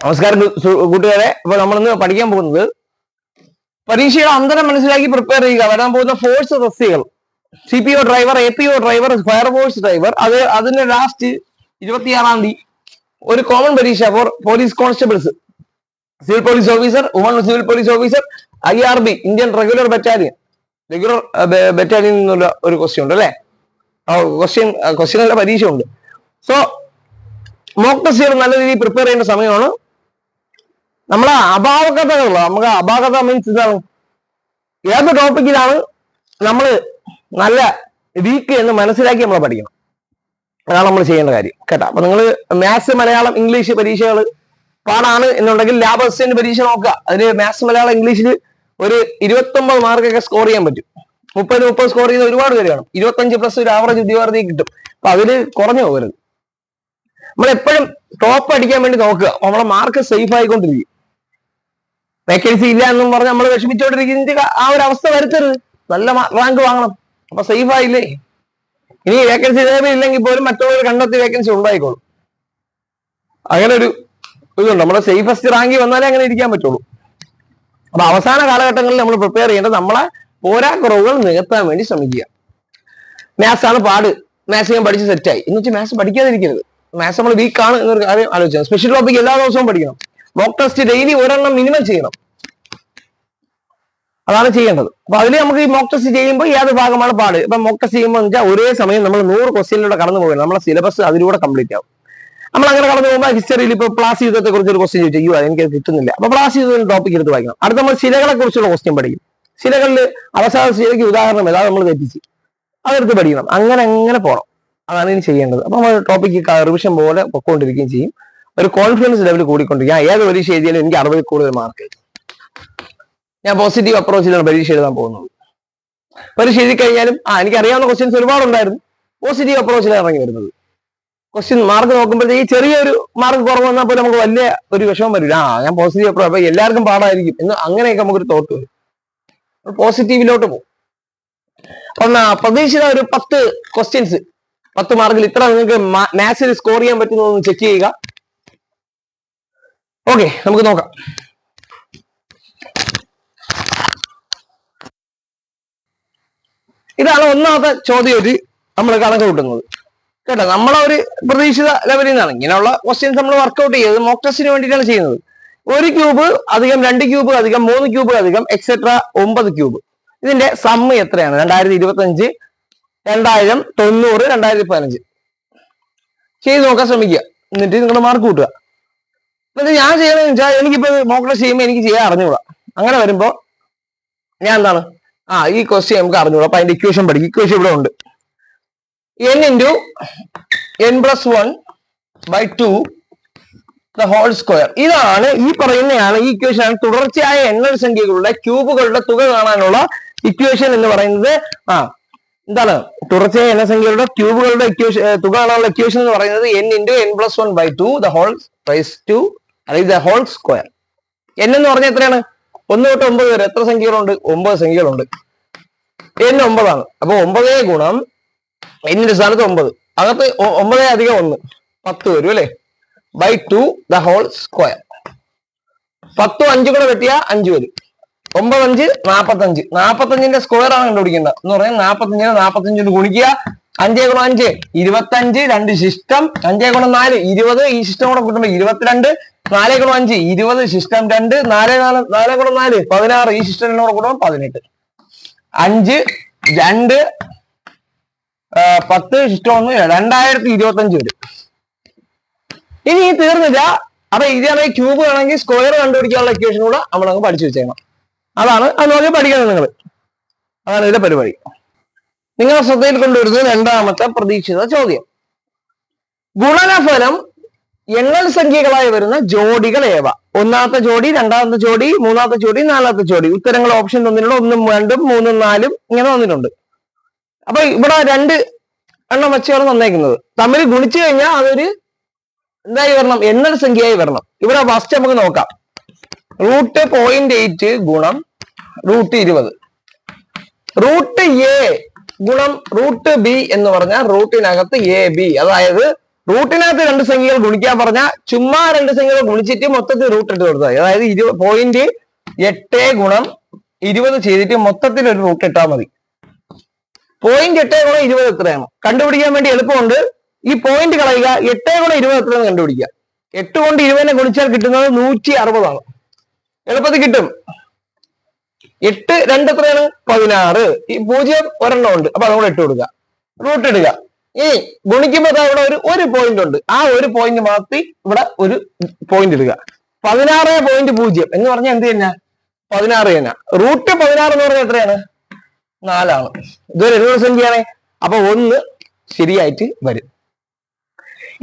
നമസ്കാരം കൂട്ടുകാരെ. അപ്പൊ നമ്മളിന്ന് പഠിക്കാൻ പോകുന്നത് പരീക്ഷയുടെ അന്തരം മനസ്സിലാക്കി പ്രിപ്പയർ ചെയ്യുക. വരാൻ പോകുന്ന ഫോഴ്സ് റെസികൾ, CPO driver, APO driver, fire force driver. അതിന്റെ ലാസ്റ്റ് 26-ാം തീയതി ഒരു കോമൺ പരീക്ഷ for police constables, civil police officer, woman civil police officer, IRB Indian regular battalion നിന്നുള്ള ഒരു ക്വസ്റ്റ്യൻ ഉണ്ട് അല്ലെ. ക്വസ്റ്റ്യനുള്ള പരീക്ഷ ഉണ്ട്. സോ മോക്ക് ടെസ്റ്റുകൾ നല്ല രീതിയിൽ പ്രിപ്പയർ ചെയ്യേണ്ട സമയമാണ്. നമ്മളെ അപാകതകളുള്ള, നമുക്ക് അപാകത മീൻസ് എന്താണ്, ഏത് ടോപ്പിക്കിലാണ് നമ്മൾ നല്ല വീക്ക് എന്ന് മനസ്സിലാക്കി നമ്മൾ പഠിക്കണം. അതാണ് നമ്മൾ ചെയ്യേണ്ട കാര്യം കേട്ടോ. അപ്പൊ നിങ്ങൾ മാത്സ്, മലയാളം, ഇംഗ്ലീഷ് പരീക്ഷകൾ പാടാണ് എന്നുണ്ടെങ്കിൽ ലാബ് അസിസ്റ്റന്റ് പരീക്ഷ നോക്കുക. അതിന് മാത്സ്, മലയാളം, ഇംഗ്ലീഷിൽ ഒരു 29 മാർക്കൊക്കെ സ്കോർ ചെയ്യാൻ പറ്റും. 30 സ്കോർ ചെയ്യുന്ന ഒരുപാട് പേര് കാണും. 25 പ്ലസ് ഒരു ആവറേജ് ഉദ്യോഗാർത്ഥി കിട്ടും. അപ്പൊ അതില് കുറഞ്ഞു പോകരുത്. നമ്മളെപ്പോഴും ടോപ്പ് അടിക്കാൻ വേണ്ടി നോക്കുക. നമ്മളെ മാർക്ക് സേഫ് ആയിക്കൊണ്ടിരിക്കും. വേക്കൻസി ഇല്ല എന്നും പറഞ്ഞ് നമ്മൾ വിഷമിച്ചോണ്ടിരിക്കുന്ന ആ ഒരു അവസ്ഥ വരുത്തരുത്. നല്ല റാങ്ക് വാങ്ങണം. അപ്പൊ സേഫ് ആയില്ലേ. ഇനി വേക്കൻസി ഇല്ലെങ്കിൽ പോലും മറ്റുള്ളവർ കണ്ടെത്തി വേക്കൻസി ഉണ്ടായിക്കോളും. അങ്ങനെ ഒരു ഇതുണ്ട്. നമ്മുടെ സേഫസ്റ്റ് റാങ്കിൽ വന്നാലേ അങ്ങനെ ഇരിക്കാൻ പറ്റുള്ളൂ. അപ്പൊ അവസാന കാലഘട്ടങ്ങളിൽ നമ്മൾ പ്രിപ്പയർ ചെയ്യേണ്ടത് നമ്മളെ പോരാക്കുറവുകൾ നികത്താൻ വേണ്ടി ശ്രമിക്കുക. മാത്സ് ആണ് പാട്. മാത്സ് ഞാൻ പഠിച്ച് സെറ്റായി എന്ന് വെച്ചാൽ മാത്സ് പഠിക്കാതിരിക്കരുത്. മാത്സ് നമ്മൾ വീക്കാണ് എന്നൊരു കാര്യം ആലോചിക്കണം. സ്പെഷ്യൽ ടോപ്പിക് എല്ലാ ദിവസവും പഠിക്കണം. മോക്ക് ടെസ്റ്റ് ഡെയിലി ഒരെണ്ണം മിനിമം ചെയ്യണം. അതാണ് ചെയ്യേണ്ടത്. അപ്പൊ അതിൽ നമുക്ക് ഈ മോക്ക് ടെസ്റ്റ് ചെയ്യുമ്പോൾ ഏത് ഭാഗമാണ് പാട്. ഇപ്പൊ മോക്ക് ടെസ്റ്റ് ചെയ്യുമ്പോൾ വെച്ചാൽ ഒരേ സമയം നമ്മൾ 100 ക്വസ്റ്റ്യനിലൂടെ കടന്നു പോകണം. നമ്മളെ സിലബസ് അതിലൂടെ കംപ്ലീറ്റ് ആവും. നമ്മൾ അങ്ങനെ കടന്നു പോകുമ്പോൾ ഹിസ്റ്ററിയിൽ ഇപ്പൊ പ്ലാസി യുദ്ധത്തെ കുറിച്ച് ഒരു ക്വസ്റ്റ്യൻ ചോദിച്ചു, എനിക്ക് കിട്ടുന്നില്ല. അപ്പൊ പ്ലാസി യുദ്ധത്തിന്റെ ടോപ്പിക് എടുത്ത് വായിക്കണം. അടുത്ത നമ്മൾ ശിലകളെ കുറിച്ചുള്ള ക്വസ്റ്റ്യൻ പഠിക്കും. ശിലകളിൽ അവസാന ശിലയ്ക്ക് ഉദാഹരണം ഏതാ നമ്മൾ തെറ്റിച്ച് അതെടുത്ത് പഠിക്കണം. അങ്ങനെ പോകണം. അതാണ് ഇനി ചെയ്യേണ്ടത്. അപ്പൊ നമ്മൾ ടോപ്പിക്ക് റിവിഷൻ പോലെ പൊക്കോണ്ടിരിക്കുകയും ചെയ്യും. ഒരു കോൺഫിഡൻസ് ലെവൽ കൂടിക്കൊണ്ടിരിക്കുക. ഏത് പരീക്ഷ എഴുതിയാലും എനിക്ക് 60 കൂടുതൽ മാർക്ക്. ഞാൻ പോസിറ്റീവ് അപ്രോച്ചിലാണ് പരീക്ഷ എഴുതാൻ പോകുന്നത്. പരീക്ഷ എഴുതി കഴിഞ്ഞാലും എനിക്ക് അറിയാവുന്ന ക്വസ്റ്റ്യൻസ് ഒരുപാടുണ്ടായിരുന്നു. പോസിറ്റീവ് അപ്രോച്ചിലാണ് ഇറങ്ങി വരുന്നത്. ക്വസ്റ്റ്യൻ മാർക്ക് നോക്കുമ്പോഴത്തേക്ക് ചെറിയൊരു മാർക്ക് കുറവ് വന്നാൽ പോലും നമുക്ക് വലിയ ഒരു വിഷമം വരില്ല. ഞാൻ പോസിറ്റീവ് അപ്രോച്ച്, അപ്പൊ എല്ലാവർക്കും പാടായിരിക്കും എന്ന് അങ്ങനെയൊക്കെ നമുക്കൊരു തോട്ട് വരും. പോസിറ്റീവിലോട്ട് പോകും. അപ്പം പ്രതീക്ഷിത ഒരു 10 ക്വസ്റ്റ്യൻസ് 10 മാർക്കിൽ ഇത്ര നിങ്ങൾക്ക് മാത്സിൽ സ്കോർ ചെയ്യാൻ പറ്റുന്നതെന്ന് ചെക്ക് ചെയ്യുക. ഓക്കെ, നമുക്ക് നോക്കാം. ഇതാണ് ഒന്നാമത്തെ ചോദ്യം നമ്മൾ കണക്ക് കൂട്ടുന്നത് കേട്ടോ. നമ്മളെ ഒരു പ്രതീക്ഷിത ലെവലിൽ നിന്നാണ് ഇങ്ങനെയുള്ള ക്വസ്റ്റ്യൻസ് നമ്മൾ വർക്ക്ഔട്ട് ചെയ്തത് മോക്ക് ടെസ്റ്റിന് വേണ്ടിയിട്ടാണ് ചെയ്യുന്നത്. 1 ക്യൂബ് അധികം 2 ക്യൂബ് അധികം 3 ക്യൂബ് അധികം എക്സെട്ര 9 ക്യൂബ്. ഇതിന്റെ സമ്മ് എത്രയാണ്? 2025, 2000, 90, 2015. ചെയ്ത് നോക്കാൻ ശ്രമിക്കുക. എന്നിട്ട് നിങ്ങളുടെ മാർക്ക് കൂട്ടുക. എന്നിട്ട് ഞാൻ ചെയ്യണമെന്ന് വെച്ചാൽ എനിക്കിപ്പോ മോക്ക് ടെസ്റ്റ് ചെയ്യുമ്പോൾ എനിക്ക് ചെയ്യാൻ അറിഞ്ഞുകൂടാ. അങ്ങനെ വരുമ്പോ ഞാൻ എന്താണ് ഈ ക്വസ്റ്റ്യൻ നമുക്ക് അറിഞ്ഞുകൂടാ. അപ്പൊ അതിന്റെ ഇക്വേഷൻ പഠിക്കും. ഇക്വേഷൻ ഇവിടെ ഉണ്ട്. n × n+1/2 the whole square. ഇതാണ് ഈ പറയുന്നതാണ് ഈ ഇക്വേഷൻ. തുടർച്ചയായ എണ്ണൽ സംഖ്യകളുടെ ക്യൂബുകളുടെ തുക കാണാനുള്ള ഇക്വേഷൻ എന്ന് പറയുന്നത്. എന്താണ് തുടർച്ചയായ എണ്ണസംഖ്യകളുടെ ക്യൂബുകളുടെ തുക കാണാനുള്ള ഇക്വേഷൻ എന്ന് പറയുന്നത് n × n+1/2 the whole raised to, അല്ലെങ്കിൽ the whole square. n എന്ന് പറഞ്ഞാൽ എത്രയാണ്? 1 തൊട്ട് 9 വരെ എത്ര സംഖ്യകളുണ്ട്? 9 സംഖ്യകളുണ്ട്. n 9 ആണ്. അപ്പൊ 9 ഗുണം n സ്ഥാനത്ത് 9, അകത്ത് 9 അധികം 1 10 വരും അല്ലെ. /2 the whole square. 10 5 കൂടെ വെട്ടിയാ 5 വരും. 9 5 45. 45ന്റെ സ്ക്വയർ ആണ് കണ്ടുപിടിക്കേണ്ടത്. എന്ന് പറഞ്ഞാൽ 45നെ 45 ഗുണിക്കുക. 5 × 5 25, 2 ശിഷ്ടം, 5 × 4 20, ഈ ശിഷ്ടം കൂടെ കൂട്ടുമ്പോൾ 22, 4 × 5 20 ശിഷ്ടം 2, 4 × 4 16, ഈ ശിഷ്ടം കൂടെ കൂട്ടുമ്പോൾ 18, 5 2 10 ശിഷ്ടം 1 2025 വരും. ഇനി തീർന്നില്ല. അപ്പൊ ഇതേ ക്യൂബ് ആണെങ്കിൽ സ്ക്വയർ കണ്ടുപിടിക്കാനുള്ള ഇക്വേഷൻ കൂടെ നമ്മളങ്ങ് പഠിച്ചു വെച്ചേക്കണം. അത് നോക്കി പഠിക്കണം നിങ്ങൾ. അതാണ് ഇതിന്റെ പരിപാടി. നിങ്ങളുടെ ശ്രദ്ധയിൽ കൊണ്ടുവരുന്നത് രണ്ടാമത്തെ പ്രതീക്ഷിത ചോദ്യം. ഗുണനഫലം എണ്ണൽ സംഖ്യകളായി വരുന്ന ജോഡികൾ ഏവ? ഒന്നാമത്തെ ജോഡി, രണ്ടാമത്തെ ജോഡി, മൂന്നാമത്തെ ജോഡി, നാലാമത്തെ ജോഡി. ഉത്തരങ്ങൾ ഓപ്ഷൻ തന്നിട്ടുണ്ട്. 1, 2, 3, 4 ഇങ്ങനെ വന്നിട്ടുണ്ട്. അപ്പൊ ഇവിടെ 2 എണ്ണം വെച്ചാണ് തന്നേക്കുന്നത്. തമ്മിൽ ഗുണിച്ചു കഴിഞ്ഞാൽ അതൊരു എന്തായി വരണം? എണ്ണൽ സംഖ്യയായി വരണം. ഇവിടെ ഫസ്റ്റ് നമുക്ക് നോക്കാം. √0.8 ഗുണം √20. √a ഗുണം √b എന്ന് പറഞ്ഞാൽ റൂട്ടിനകത്ത് AB, അതായത് റൂട്ടിനകത്ത് രണ്ട് സംഖ്യകൾ ഗുണിക്കാൻ പറഞ്ഞാൽ ചുമ്മാ രണ്ട് സംഖ്യകൾ ഗുണിച്ചിട്ട് മൊത്തത്തിൽ റൂട്ട് ഇട്ട് കൊടുത്താൽ മതി. അതായത് 0.8 ഗുണം 20 ചെയ്തിട്ട് മൊത്തത്തിൽ ഒരു റൂട്ട് ഇട്ടാൽ മതി. 0.8 ഗുണം 20 എത്രയാണ് കണ്ടുപിടിക്കാൻ വേണ്ടി എളുപ്പമുണ്ട്. ഈ പോയിന്റ് കളയുക, 8 ഗുണം 20 എത്രയെന്ന് കണ്ടുപിടിക്കുക. 8 കൊണ്ട് 20 ഗുണിച്ചാൽ കിട്ടുന്നത് 160 ആണ്. എളുപ്പത്തിൽ കിട്ടും. 8 2 എത്രയാണ് 16. ഈ 0 ഒരെണ്ണം ഉണ്ട്, അപ്പൊ അതുകൂടെ ഇട്ട് കൊടുക്കുക, റൂട്ട് ഇടുക. ഇനി ഗുണിക്കുമ്പോൾ ഇവിടെ ഒരു പോയിന്റ് ഉണ്ട്, ആ ഒരു പോയിന്റ് മാറ്റി ഇവിടെ ഒരു പോയിന്റ് ഇടുക. 16.0 എന്ന് പറഞ്ഞാൽ എന്ത് തന്നെ 16 തന്നെ. റൂട്ട് 16 എന്ന് പറഞ്ഞാൽ എത്രയാണ് 4 ആണ്. ഇതൊരു എഴുതുന്ന സംഖ്യയാണ്, അപ്പൊ 1 ശരിയായിട്ട് വരും.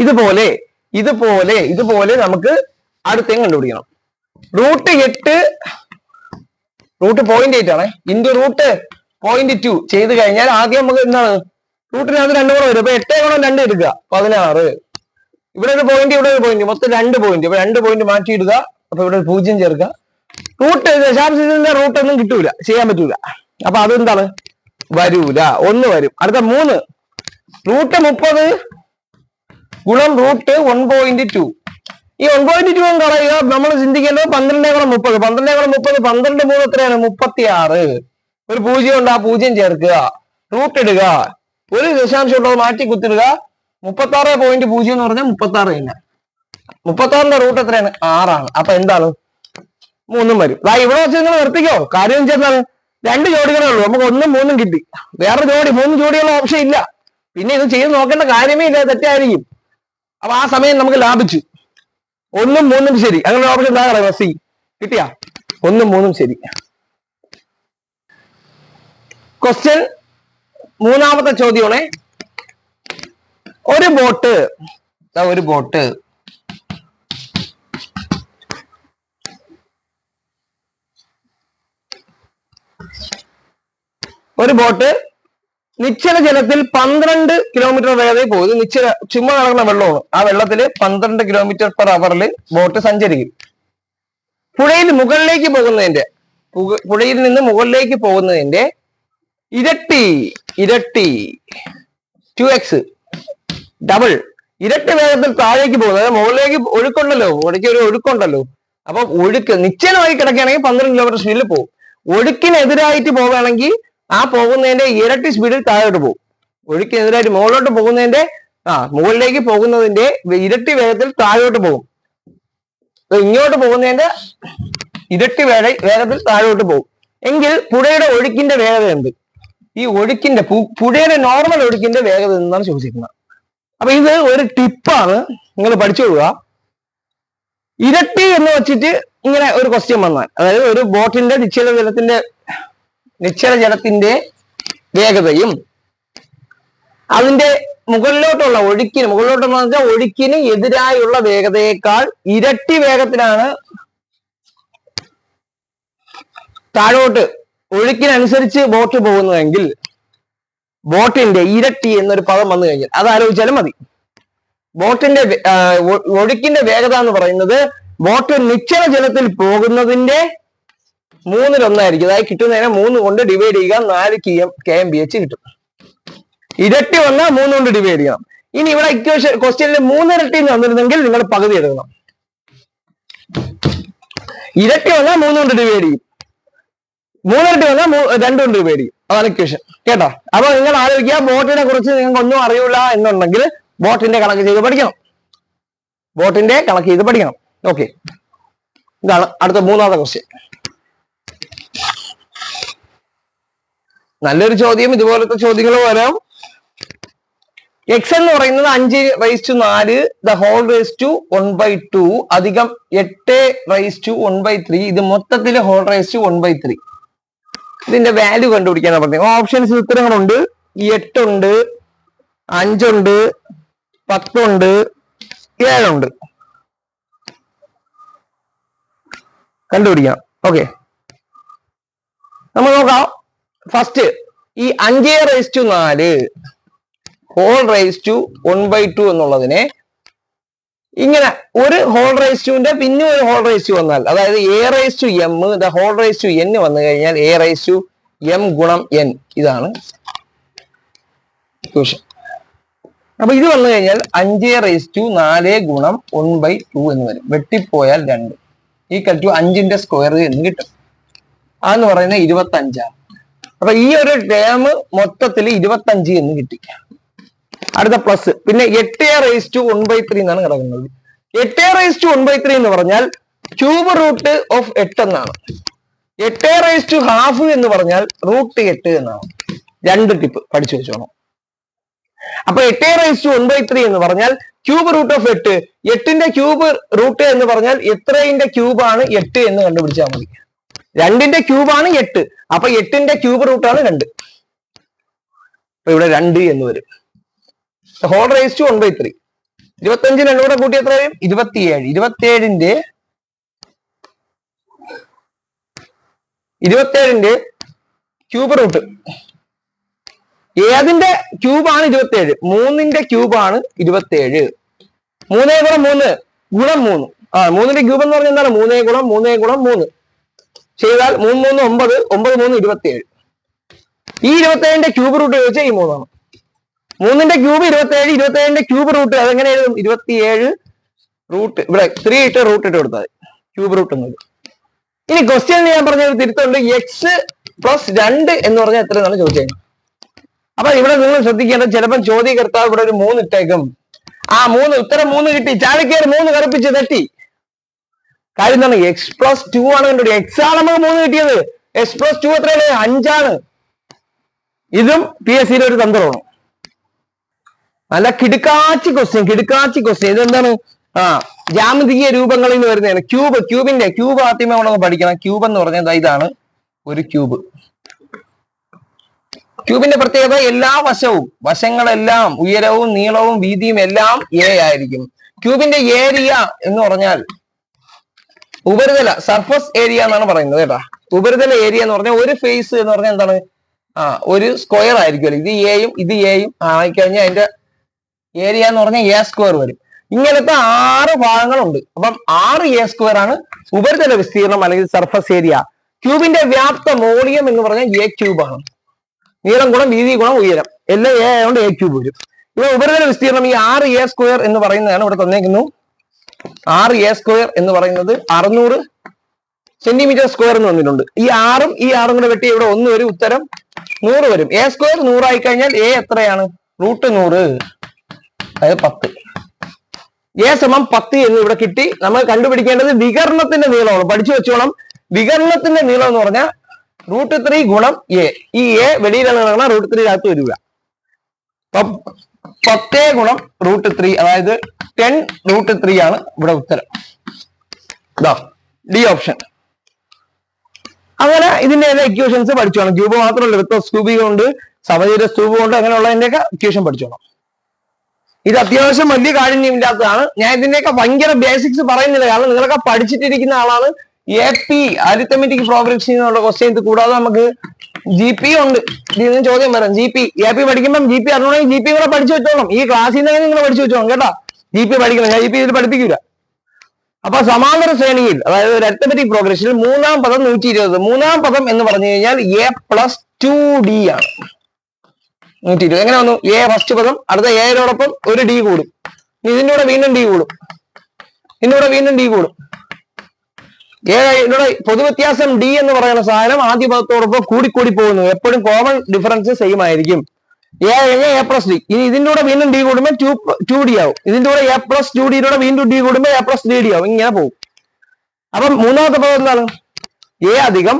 ഇതുപോലെ ഇതുപോലെ ഇതുപോലെ നമുക്ക് അടുത്തേം കണ്ടുപിടിക്കണം. റൂട്ട് 8 റൂട്ട് 0.8 ആണ് ഇൻറ്റു റൂട്ട് 0.2 ചെയ്ത് കഴിഞ്ഞാൽ ആദ്യം നമുക്ക് എന്താണ് റൂട്ടിനകത്ത് 2 കൂടെ വരും. അപ്പൊ 8 ഗുണം 2 എടുക്കുക 16. ഇവിടെ ഒരു പോയിന്റ്, ഇവിടെ ഒരു പോയിന്റ്, മൊത്തം 2 പോയിന്റ്. അപ്പൊ 2 പോയിന്റ് മാറ്റി ഇടുക. അപ്പൊ ഇവിടെ 0 ചേർക്കുക. റൂട്ട് ദശാംശത്തിന്റെ റൂട്ട് ഒന്നും കിട്ടൂല, ചെയ്യാൻ പറ്റൂല. അപ്പൊ അതെന്താണ് വരൂല, 1 വരും. അടുത്ത 3 റൂട്ട് 30 ഗുണം റൂട്ട് 1.2. ഈ 1.2 കളയുക. നമ്മൾ ചിന്തിക്കേണ്ടത് 12 ഗുണം 30. 12 ഗുണം 30 12 3 എത്രയാണ് 36. ഒരു 0 ഉണ്ട്, ആ 0 ചേർക്കുക, റൂട്ട് ഇടുക, ഒരു ദശാംശം ഉള്ളത് മാറ്റി കുത്തിടുക. 36.0 എന്ന് പറഞ്ഞാൽ 36 തന്നെ. 36ന്റെ റൂട്ട് എത്രയാണ് 6 ആണ്. അപ്പൊ എന്താണ് 3 വരും. ഇവിടെ വെച്ച് നിങ്ങൾ നിർത്തിക്കോ. കാര്യം വെച്ചാൽ 2 ജോഡികളേ ഉള്ളൂ, നമുക്ക് 1 3 കിട്ടി. വേറെ ജോഡി 3 ജോഡിയുള്ള ഓപ്ഷൻ ഇല്ല. പിന്നെ ഇത് ചെയ്ത് നോക്കേണ്ട കാര്യമേ ഇല്ല, തെറ്റായിരിക്കും. അപ്പൊ ആ സമയം നമുക്ക് ലാഭിച്ചു. 1 3 ശരി. അങ്ങനെ ഓപ്ഷൻ എന്താ സി കിട്ടിയ 1 3 ശരി. ക്വസ്റ്റ്യൻ മൂന്നാമത്തെ ചോദ്യമാണ്. ഒരു ബോട്ട് നിശ്ചല ജലത്തിൽ 12 കിലോമീറ്റർ വേഗതയിൽ പോകും. നിശ്ചല ചുമ്മാ നടക്കുന്ന വെള്ളമാണ്. ആ വെള്ളത്തിൽ 12 കിലോമീറ്റർ പെർ അവറിൽ ബോട്ട് സഞ്ചരിക്കും. പുഴയിൽ നിന്ന് മുകളിലേക്ക് പോകുന്നതിന്റെ ഇരട്ടി 2x ഡബിൾ ഇരട്ടി വേഗത്തിൽ താഴേക്ക് പോകുന്നത്. മുകളിലേക്ക് ഒഴുക്കുണ്ടല്ലോ, ഒരു ഒഴുക്കുണ്ടല്ലോ. അപ്പൊ നിശ്ചലമായി കിടക്കുകയാണെങ്കിൽ 12 കിലോമീറ്റർ സ്പീഡിൽ പോകും. ഒഴുക്കിനെതിരായിട്ട് പോവുകയാണെങ്കിൽ ആ പോകുന്നതിന്റെ ഇരട്ടി സ്പീഡിൽ താഴോട്ട് പോകും. ഒഴുക്കിനെതിരായിട്ട് മുകളിലോട്ട് പോകുന്നതിന്റെ മുകളിലേക്ക് പോകുന്നതിന്റെ ഇരട്ടി വേഗത്തിൽ താഴോട്ട് പോകും. ഇങ്ങോട്ട് പോകുന്നതിന്റെ ഇരട്ടി വേഗത്തിൽ താഴോട്ട് പോകും. എങ്കിൽ പുഴയുടെ ഒഴുക്കിന്റെ വേഗത എന്ത്? ഈ പുഴയുടെ നോർമൽ ഒഴുക്കിന്റെ വേഗത എന്നാണ് ചോദിച്ചിരിക്കുന്നത്. അപ്പൊ ഇത് ഒരു ടിപ്പാണ്, നിങ്ങൾ പഠിച്ചുകൊള്ളുക. ഇരട്ടി എന്ന് വെച്ചിട്ട് ഇങ്ങനെ ഒരു ക്വസ്റ്റ്യൻ വന്നാൽ, അതായത് ഒരു ബോട്ടിന്റെ നിശ്ചല ജലത്തിന്റെ വേഗതയും അതിന്റെ മുകളിലോട്ടുള്ള ഒഴുക്കിന് എതിരായുള്ള വേഗതയേക്കാൾ ഇരട്ടി വേഗത്തിലാണ് താഴോട്ട് ഒഴുക്കിനനുസരിച്ച് ബോട്ട് പോകുന്നതെങ്കിൽ ബോട്ടിന്റെ ഇരട്ടി എന്നൊരു പദം വന്നു കഴിഞ്ഞാൽ അത് ആലോചിച്ചാലും മതി. ബോട്ടിന്റെ ഒഴുക്കിന്റെ വേഗത എന്ന് പറയുന്നത് ബോട്ട് നിശ്ചല ജലത്തിൽ പോകുന്നതിന്റെ 1/3 അതായത് കിട്ടുന്നതിനെ 3 കൊണ്ട് ഡിവൈഡ് ചെയ്യുക, 4 kmph കിട്ടും. ഇരട്ടി വന്നാൽ 3 കൊണ്ട് ഡിവൈഡ് ചെയ്യണം. ഇനി ഇവിടെ ക്വസ്റ്റ്യനിൽ 3 ഇരട്ടി വന്നിരുന്നെങ്കിൽ നിങ്ങൾ പകുതി എടുക്കണം. ഇരട്ടി വന്നാൽ 3 കൊണ്ട് ഡിവൈഡ് ചെയ്യും, 3 ഇരട്ടി വന്നാൽ 2 കൊണ്ട് ഡിവൈഡ് ചെയ്യും. അതാണ് ഇക്വേഷൻ. കേട്ടോ? അപ്പൊ നിങ്ങൾ ആലോചിക്കുക, ബോട്ടിനെ കുറിച്ച് നിങ്ങൾക്ക് ഒന്നും അറിയില്ല എന്നുണ്ടെങ്കിൽ ബോട്ടിന്റെ കണക്ക് ചെയ്ത് പഠിക്കണം. ഓക്കെ, ഇതാണ് അടുത്ത മൂന്നാമത്തെ ക്വസ്റ്റ്യൻ. നല്ലൊരു ചോദ്യം. ഇതുപോലത്തെ ചോദ്യങ്ങൾ വരാം. എക്സ് എന്ന് പറയുന്നത് 5⁴ ദ ഹോൾ റേസ് ടു 1/2 അധികം 8⁻1/3. ഇത് മൊത്തത്തിൽ ഹോൾ റേസ് ടു 1/3. ഇതിന്റെ വാല്യൂ കണ്ടുപിടിക്കാനാണ് പറഞ്ഞത്. ഓപ്ഷൻസ് ഉത്തരങ്ങളുണ്ട്. 8 ഉണ്ട്, 5 ഉണ്ട്, 10 ഉണ്ട്, 7 ഉണ്ട്. കണ്ടുപിടിക്കണം. ഓക്കെ, നമ്മൾ നോക്കാം. ഫസ്റ്റ് ഈ 5⁴ ഹോൾ റേസ് ടു 1/2 എന്നുള്ളതിനെ ഇങ്ങനെ ഒരു ഹോൾ റേസ് ടുവിന്റെ പിന്നെ ഒരു ഹോൾ റേസ് ടു വന്നാൽ, അതായത് a⁻m the whole raise to n വന്നു കഴിഞ്ഞാൽ a⁻m ഗുണം n. ഇതാണ് ഇക്വേഷൻ. അപ്പൊ ഇത് വന്നു കഴിഞ്ഞാൽ 5⁴4 ഗുണം 1/2 എന്ന് വരും. വെട്ടിപ്പോയാൽ 2 ഈക്വൽ ടു 5ന്റെ സ്ക്വയർ എന്ന് കിട്ടും. അതെന്ന് പറയുന്നത് 25. അപ്പൊ ഈ ഒരു ടേം മൊത്തത്തിൽ 25 എന്ന് കിട്ടി. അടുത്ത പ്ലസ്. പിന്നെ 8⁴1/3 എന്നാണ് കിടക്കുന്നത്. 8⁴1/3 എന്ന് പറഞ്ഞാൽ ക്യൂബ് റൂട്ട് ഓഫ് 8 എന്നാണ്. 8⁻½ എന്ന് പറഞ്ഞാൽ √8 എന്നാണ്. 2 ടിപ്പ് പഠിച്ചു വെച്ചോണം. അപ്പൊ 8⁻⁴1/3 എന്ന് പറഞ്ഞാൽ ക്യൂബ് റൂട്ട് ഓഫ് 8. 8ന്റെ ക്യൂബ് റൂട്ട് എന്ന് പറഞ്ഞാൽ എത്രയുടെ ക്യൂബാണ് 8 എന്ന് കണ്ടുപിടിച്ചാൽ മതി. 2ന്റെ ക്യൂബാണ് 8. അപ്പൊ 8ന്റെ ക്യൂബ് റൂട്ടാണ് 2. അപ്പൊ ഇവിടെ 2 എന്ന് വരും. ⁻⁴1/3. 25 2 കൂടെ കൂട്ടി എത്ര വരും? 27. 27ന്റെ ക്യൂബ് റൂട്ട്. ഏതിന്റെ ക്യൂബാണ് 27? 3ന്റെ ക്യൂബാണ് 27. 3 ഗുണം 3 ഗുണം 3. 3ന്റെ ക്യൂബ് എന്ന് പറഞ്ഞാൽ എന്താണ്? 3 ഗുണം 3 ഗുണം 3 ചെയ്താൽ 3 3 9, 9 3 27. ഈ 27ന്റെ ക്യൂബ് റൂട്ട് ചോദിച്ചാൽ ഈ 3 ആണ്. 3ന്റെ ക്യൂബ് 27. 27ന്റെ ക്യൂബ് റൂട്ട് അതെങ്ങനെ എഴുതും? 27 റൂട്ട് ഇവിടെ 3 ഇട്ട് റൂട്ട് ഇട്ട് കൊടുത്താൽ ക്യൂബ് റൂട്ട് എന്ന് വരും. ഇനി ക്വസ്റ്റ്യൻ ഞാൻ പറഞ്ഞ തിരുത്തുണ്ട്. x+2 എന്ന് പറഞ്ഞാൽ എത്ര എന്നാണ് ചോദിച്ചത്. അപ്പൊ ഇവിടെ നിങ്ങൾ ശ്രദ്ധിക്കേണ്ടത്, ചിലപ്പോൾ ചോദ്യകർത്താവ് ഇവിടെ ഒരു 3 ഇട്ടേക്കും. 3 ഉത്തരം 3 കിട്ടി. ചാലക്കേറ് 3 കറുപ്പിച്ച് തട്ടി. കാര്യം എന്താണ്? x+2 ആണ് കണ്ടത്. x ആണ് നമുക്ക് 3 കിട്ടിയത്. x+2 എത്രയാണ്? 5 ആണ്. ഇതും PSC ഒരു തന്ത്രമാണ്. നല്ല കിടുക്കാച്ചി ക്വസ്റ്റ്യൻ. ഇതെന്താണ്? ജാമിതീയ രൂപങ്ങളിൽ നിന്ന് വരുന്നതാണ്. ക്യൂബ് ആദ്യമേ നമ്മളൊന്ന് പഠിക്കണം. ക്യൂബ് എന്ന് പറഞ്ഞാൽ ഇതാണ് ഒരു ക്യൂബ്. ക്യൂബിന്റെ പ്രത്യേകത എല്ലാ വശങ്ങളെല്ലാം ഉയരവും നീളവും വീതിയും എല്ലാം a ആയിരിക്കും. ക്യൂബിന്റെ ഏരിയ എന്ന് പറഞ്ഞാൽ ഉപരിതല സർഫസ് ഏരിയ എന്നാണ് പറയുന്നത് കേട്ടാ. ഉപരിതല ഏരിയ എന്ന് പറഞ്ഞാൽ ഒരു ഫേസ് എന്ന് പറഞ്ഞാൽ എന്താണ്? ഒരു സ്ക്വയർ ആയിരിക്കുമല്ലോ. ഇത് എയും ആയിക്കഴിഞ്ഞാൽ അതിന്റെ ഏരിയ എന്ന് പറഞ്ഞാൽ a² വരും. ഇങ്ങനത്തെ 6 ഭാഗങ്ങളുണ്ട്. അപ്പം 6a² ആണ് ഉപരിതല വിസ്തീർണം അല്ലെങ്കിൽ സർഫസ് ഏരിയ. ക്യൂബിന്റെ വ്യാപ്ത വോളിയം എന്ന് പറഞ്ഞാൽ a³ ആണ്. നീളം ഗുണം വീതി ഗുണം ഉയരം എല്ലാം a ആയതുകൊണ്ട് a³ വരും. ഇവിടെ ഉപരിതല വിസ്തീർണം ഈ 6a² എന്ന് പറയുന്നതാണ് ഇവിടെ തന്നേക്കുന്നു. 6a² എന്ന് പറയുന്നത് 600 cm² എന്ന് വന്നിട്ടുണ്ട്. ഈ 6ഉം കൂടെ വെട്ടി ഇവിടെ 1 വരും. ഉത്തരം 100 വരും. a² 100 ആയി കഴിഞ്ഞാൽ a എത്രയാണ്? √100, അതായത് 10. a = 10 എന്ന് ഇവിടെ കിട്ടി. നമ്മൾ കണ്ടുപിടിക്കേണ്ടത് വികരണത്തിന്റെ നീളമാണ്. പഠിച്ചു വെച്ചോണം. വികരണത്തിന്റെ നീളം എന്ന് പറഞ്ഞാൽ √3 ഗുണം a. ഈ a വെളിയിലാണ് കിടക്കണം. √3 അകത്ത് വരിക. അപ്പം 10 ഗുണം √3 അതായത് 10√3 ആണ് ഇവിടെ ഉത്തരം. D option. അങ്ങനെ ഇതിന്റെ ഇക്വേഷൻസ് പഠിച്ചോണം. ക്യൂബ് മാത്രമല്ല, വൃത്തസ്തൂപികമുണ്ട്, സമചതുര സ്തൂപമുണ്ട്, അങ്ങനെയുള്ളതിന്റെയൊക്കെ ഇക്വേഷൻ പഠിച്ചോണം. ഇത് അത്യാവശ്യം വലിയ കാഠിന്യമില്ലാത്തതാണ്. ഞാൻ ഇതിന്റെയൊക്കെ ഭയങ്കര ബേസിക്സ് പറയുന്നില്ല, കാരണം നിങ്ങളൊക്കെ പഠിച്ചിട്ടിരിക്കുന്ന ആളാണ്. AP അരിത്തമെറ്റിക് പ്രോഗ്രഷൻ എന്നുള്ള ക്വസ്റ്റ്യൻ. ഇത് കൂടാതെ നമുക്ക് GP ഉണ്ട്. ഇതിന് ചോദ്യം വരാം. AP പഠിക്കുമ്പോൾ GP അറിയണമെങ്കിൽ GP കൂടെ പഠിച്ചു വെച്ചോണം. ഈ ക്ലാസ്സിൽ നിന്ന് നിങ്ങൾ പഠിച്ചു വെച്ചോണം കേട്ടോ. GP പഠിക്കണം. ഞാൻ GP ഇതിൽ പഠിപ്പിക്കൂല. അപ്പൊ സമാന്തര ശ്രേണിയിൽ, അതായത് ഒരു അരിത്തമെറ്റിക് പ്രോഗ്രഷനിൽ 3-ാം പദം 120. 3-ാം പദം എന്ന് പറഞ്ഞു കഴിഞ്ഞാൽ a+2d ആണ്. 120 എങ്ങനെ വന്നു? a ഫസ്റ്റ് പദം, അടുത്ത a-നോടൊപ്പം ഒരു d കൂടും. ഇതിന്റെ കൂടെ വീണ്ടും d കൂടും. ഇതിന്റെ വീണ്ടും d കൂടും. ഇവിടെ പൊതുവ്യത്യാസം d എന്ന് പറയുന്ന സാധനം ആദ്യ പദത്തോടൊപ്പം കൂടിക്കൂടി പോകുന്നു. എപ്പോഴും കോമൺ ഡിഫറൻസ് സെയിം ആയിരിക്കും. a കഴിഞ്ഞാൽ a+d. ഇനി ഇതിന്റെ കൂടെ വീണ്ടും d കൂടുമ്പോൾ 2d ആവും. ഇതിന്റെ കൂടെ a+2d വീണ്ടും d കൂടുമ്പോൾ a+3d ആവും. ഇങ്ങനെ പോകും. അപ്പം 3-ാമത്തെ പദം എന്താണ്? a അധികം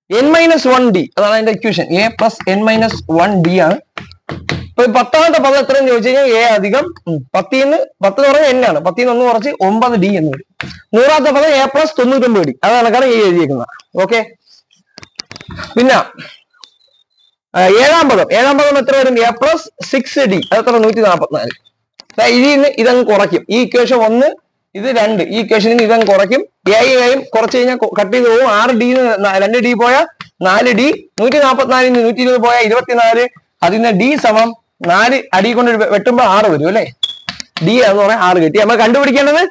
n-1d. അതാണ് അതിന്റെ ഇക്വേഷൻ. a + n-1d ആണ്. ഇപ്പൊ 10-ാമത്തെ പദം എത്രയെന്ന് ചോദിച്ചു കഴിഞ്ഞാൽ a അധികം 10 എന്ന് പറഞ്ഞാൽ n ആണ്. 10 1 കുറച്ച് 9d എന്ന് വരും. 100-ാമത്തെ പദം a+99d. അതാണ് കണക്കാണ് a എഴുതിയിരിക്കുന്നത്. ഓക്കെ. പിന്നെ 7-ാം പദം എത്ര വരും? a+6d. അതെത്ര? 144. ഇതിൽ നിന്ന് ഇതങ്ങ് കുറയ്ക്കും. ഈ ഇക്വേഷൻ 1, ഇത് 2. ഈ ഇക്വേഷനിൽ നിന്ന് ഇതങ്ങ് കുറയ്ക്കും. aയും കുറച്ച് കഴിഞ്ഞാൽ കട്ട് ചെയ്ത് പോകും. 6d 2d പോയാൽ 4d. 144 120 പോയാൽ 24. അതിന് d = 4 അടി കൊണ്ട് വെട്ടുമ്പോൾ 6 വരും അല്ലെ. d എന്ന് പറഞ്ഞാൽ 6 കിട്ടി. നമ്മൾ കണ്ടുപിടിക്കേണ്ടത്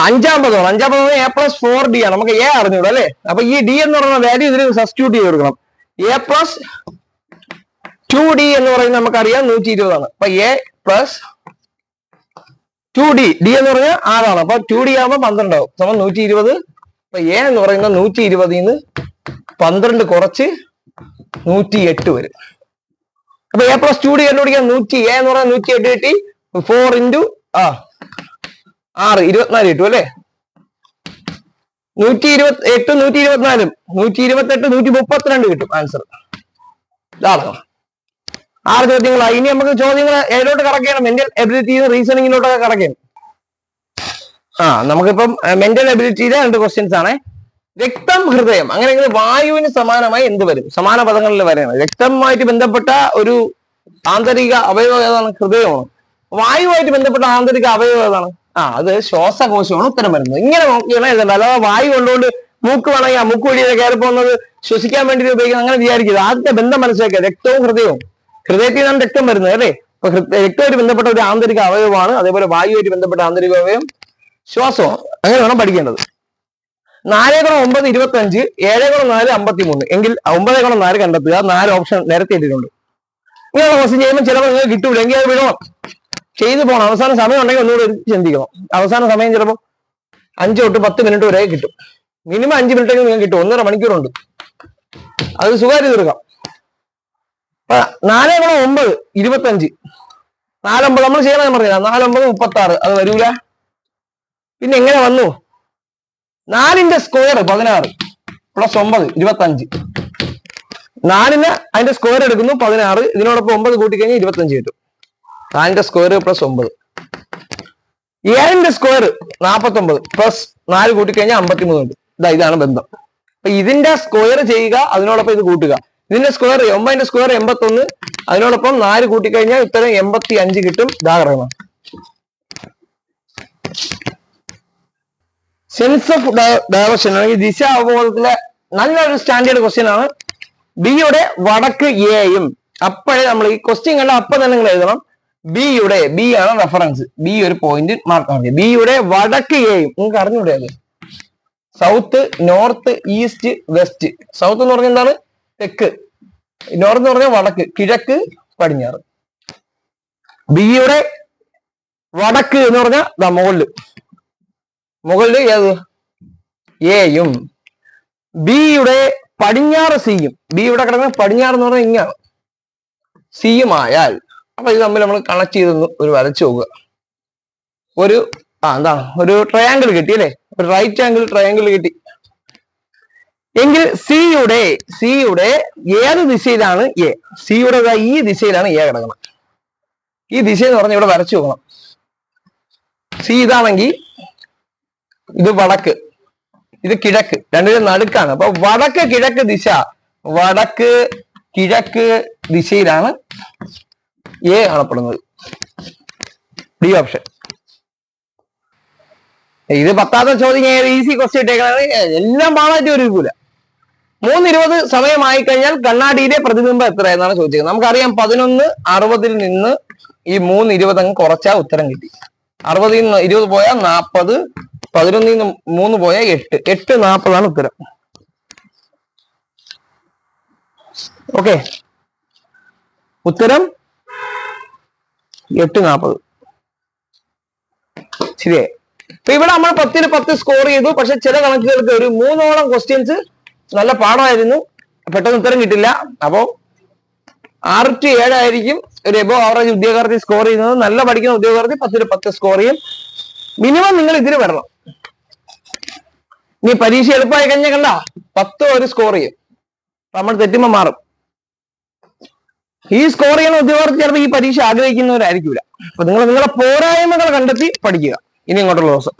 5-ാം പദമാണ്. 5-ാം പദം a+4d ആണ്. നമുക്ക് a അറിഞ്ഞൂടാ അല്ലെ. അപ്പൊ ഈ d എന്ന് പറയുന്ന വാല്യൂ ഇതിൽ സബ്സ്റ്റിറ്റ്യൂട്ട് ചെയ്ത് കൊടുക്കണം. a+4d 2d എന്ന് പറയുന്നത് നമുക്കറിയാം 120 അപ്പൊ a പ്ലസ് 2d d എന്ന് പറഞ്ഞാൽ 6 അപ്പൊ 2d ആകുമ്പോൾ 12 ആവും സമം 120. അപ്പൊ a എന്ന് പറയുന്നത് 120 12 കുറച്ച് 108 വരും. അപ്പൊ a പ്ലസ് 2d കണ്ടുപിടിക്കാൻ a എന്ന് പറഞ്ഞാൽ 108 കിട്ടി. 4 into 6 24 കിട്ടും അല്ലെ. 128 124 128 132 കിട്ടും ആൻസർ. ഇതാണ് 6 ചോദ്യങ്ങളായി. ഇനി നമുക്ക് ചോദ്യങ്ങൾ ഏതിലോട്ട് കടക്കണം? മെന്റൽ എബിലിറ്റി റീസണിങ്ങിലോട്ടൊക്കെ കടക്കണം. നമുക്കിപ്പം മെന്റൽ എബിലിറ്റിയിലെ 2 ക്വസ്റ്റ്യൻസ് ആണ്. രക്തം, ഹൃദയം, അങ്ങനെയെങ്കിൽ വായുവിന് സമാനമായി എന്ത് വരും? സമാന പദങ്ങളിൽ വരെയാണ്. രക്തവുമായിട്ട് ബന്ധപ്പെട്ട ഒരു ആന്തരിക അവയവം ഏതാണ്? ഹൃദയമാണ്. വായുവായിട്ട് ബന്ധപ്പെട്ട ആന്തരിക അവയവം ഏതാണ്? അത് ശ്വാസകോശമാണ് ഉത്തരം വരുന്നത്. ഇങ്ങനെ നോക്കിയാണ് എഴുതേണ്ടത്. അല്ലാതെ വായു കൊണ്ടുകൊണ്ട് മൂക്ക് വേണമെങ്കിൽ മൂക്ക് വഴിയൊക്കെ കയറി പോകുന്നത് ശ്വസിക്കാൻ വേണ്ടി ഉപയോഗിക്കുന്നത് അങ്ങനെ വിചാരിക്കുന്നത്. ആദ്യത്തെ ബന്ധം മനസ്സിലാക്കുക. രക്തവും ഹൃദയവും. ഹൃദയത്തിൽ നിന്നാണ് രക്തം വരുന്നത് അല്ലേ. അപ്പൊ രക്തമായിട്ട് ബന്ധപ്പെട്ട ഒരു ആന്തരിക അവയവമാണ്. അതേപോലെ വായുവായിട്ട് ബന്ധപ്പെട്ട ആന്തരിക അവയവം ശ്വാസമാണ്. അങ്ങനെ വേണം പഠിക്കേണ്ടത്. 4 × 9 25, 7 × 4 53 എങ്കിൽ 9 × 4 കണ്ടെത്തുക. 4 ഓപ്ഷൻ നേരത്തെ ഇട്ടിട്ടുണ്ട്. ഇങ്ങനെയുള്ള ക്വസ്റ്റ്യൻ ചെയ്യുമ്പോൾ ചിലപ്പോൾ നിങ്ങൾക്ക് കിട്ടൂല. എങ്കിൽ അത് വിടണം, ചെയ്തു പോകണം. അവസാന സമയം ഉണ്ടെങ്കിൽ ഒന്നുകൂടെ ചിന്തിക്കണം. അവസാന സമയം ചിലപ്പോൾ 5 തൊട്ട് 10 മിനിറ്റ് വരെ കിട്ടും. മിനിമം 5 മിനിറ്റെങ്കിലും നിങ്ങൾക്ക് കിട്ടും. 1.5 മണിക്കൂറുണ്ട്. അത് സുഖമായിട്ട് തീർക്കാം. 4 × 9 25, 4 9 നമ്മൾ ചെയ്യണം പറഞ്ഞില്ല. 4 9 36 അത് വരൂല. പിന്നെ എങ്ങനെ വന്നു? 4ന്റെ സ്ക്വയർ 16 പ്ലസ് 9 25. 4ന് അതിന്റെ സ്ക്വയർ എടുക്കുന്നു 16. ഇതിനോടൊപ്പം 9 കൂട്ടിക്കഴിഞ്ഞാൽ 25 കിട്ടും. 4ന്റെ സ്ക്വയർ പ്ലസ് 9. 7ന്റെ സ്ക്വയർ 49 പ്ലസ് 4 കൂട്ടിക്കഴിഞ്ഞാൽ 53 കിട്ടും. ഇതാണ് ബന്ധം. അപ്പൊ ഇതിന്റെ സ്ക്വയർ ചെയ്യുക, അതിനോടൊപ്പം ഇത് കൂട്ടുക. ഇതിന്റെ സ്ക്വയർ 9ന്റെ സ്ക്വയർ 81, അതിനോടൊപ്പം 4 കൂട്ടിക്കഴിഞ്ഞാൽ ഉത്തരം 85 കിട്ടും. ഇതാകണം. സെൻസ് ഓഫ് ഡയറക്ഷൻ അല്ലെങ്കിൽ ദിശ അവബോധത്തിലെ നല്ലൊരു സ്റ്റാൻഡേർഡ് ക്വസ്റ്റ്യൻ ആണ്. ബിയുടെ വടക്ക് എയും. അപ്പോഴേ നമ്മൾ ഈ ക്വസ്റ്റ്യൻ കണ്ട അപ്പം തന്നെ നിങ്ങൾ എഴുതണം. ബി ആണ് റെഫറൻസ്. ബി ഒരു പോയിന്റ് മാർക്ക് ആണ്. ബിയുടെ വടക്ക് എയും നിങ്ങൾക്ക് അറിഞ്ഞൂടെ? അത് south, north, east, west. South എന്ന് പറഞ്ഞാൽ എന്താണ്? തെക്ക്. നോർത്ത് എന്ന് പറഞ്ഞാൽ വടക്ക്, കിഴക്ക്, പടിഞ്ഞാറ്. ബിയുടെ വടക്ക് എന്ന് പറഞ്ഞാൽ മുകളില് ഏത്? എയും. ബിയുടെ പടിഞ്ഞാറ് സിയും. ബി ഇവിടെ കിടക്കുന്ന പടിഞ്ഞാറ് എന്ന് പറഞ്ഞാൽ ഇങ്ങാണ്. സിയും ആയാൽ അപ്പൊ ഇത് തമ്മിൽ നമ്മൾ കണക്ട് ചെയ്തൊന്ന് ഒരു വരച്ചു നോക്കുക. എന്താണ്? ഒരു ട്രയാങ്കിൾ കിട്ടി അല്ലെ. ഒരു റൈറ്റ് ആംഗിൾ ട്രയാങ്കിൾ കിട്ടി. എങ്കിൽ സിയുടെ ഏത് ദിശയിലാണ് എ? സിയുടെ ഈ ദിശയിലാണ് എ കിടക്കണം. ഈ ദിശ എന്ന് പറഞ്ഞാൽ ഇവിടെ വരച്ചു നോക്കണം. സി ഇതാണെങ്കിൽ ഇത് വടക്ക്, ഇത് കിഴക്ക്, രണ്ടിനും നടുക്കാണ്. അപ്പൊ വടക്ക് കിഴക്ക് ദിശയിലാണ് എ കാണപ്പെടുന്നത്. D option. ഇത് 10ാമത്തെ ചോദ്യം ഈസി ക്വസ്റ്റ്യൻ ഇട്ടേക്കാണ്. എല്ലാം പാടായിട്ട് ഒരുക്കൂല. 3:20 സമയമായി കഴിഞ്ഞാൽ കണ്ണാടിയിലെ പ്രതിബിംബം എത്ര എന്നാണ് ചോദിച്ചത്. നമുക്കറിയാം 11:60 നിന്ന് ഈ 3:20 അങ്ങ് കുറച്ചാൽ ഉത്തരം കിട്ടി. 60 നിന്ന് 20 പോയാൽ 40, 11 നിന്ന് 3 പോയാൽ 8, 8:40 ഉത്തരം. ഓക്കെ, ഉത്തരം 8:40. ശരിയായി. അപ്പൊ ഇവിടെ നമ്മൾ 10ന് 10 സ്കോർ ചെയ്തു. പക്ഷെ ചില കണക്കുകൾക്ക് ഒരു 3ഓളം ക്വസ്റ്റ്യൻസ് നല്ല പാഠമായിരുന്നു, പെട്ടെന്ന് ഉത്തരം കിട്ടില്ല. അപ്പോ 6 to 7 ആയിരിക്കും ഒരു എബോ ആവറേജ് ഉദ്യോഗാർത്ഥി സ്കോർ ചെയ്യുന്നത്. നല്ല പഠിക്കുന്ന ഉദ്യോഗാർത്ഥി 10ന് 10 സ്കോർ ചെയ്യും. മിനിമം നിങ്ങൾ ഇതിന് വരണം. ഇനി പരീക്ഷ എളുപ്പമായി കഴിഞ്ഞാൽ കണ്ട 10 ഒരു സ്കോർ ചെയ്യും. നമ്മൾ തെറ്റുമ്പോൾ മാറും. ഈ സ്കോർ ചെയ്യുന്ന ഉദ്യോഗാർത്ഥി ചിലപ്പോൾ ഈ പരീക്ഷ ആഗ്രഹിക്കുന്നവരായിരിക്കില്ല. അപ്പൊ നിങ്ങൾ നിങ്ങളുടെ പോരായ്മകൾ കണ്ടെത്തി പഠിക്കുക ഇനി ഇങ്ങോട്ടുള്ള ദിവസം.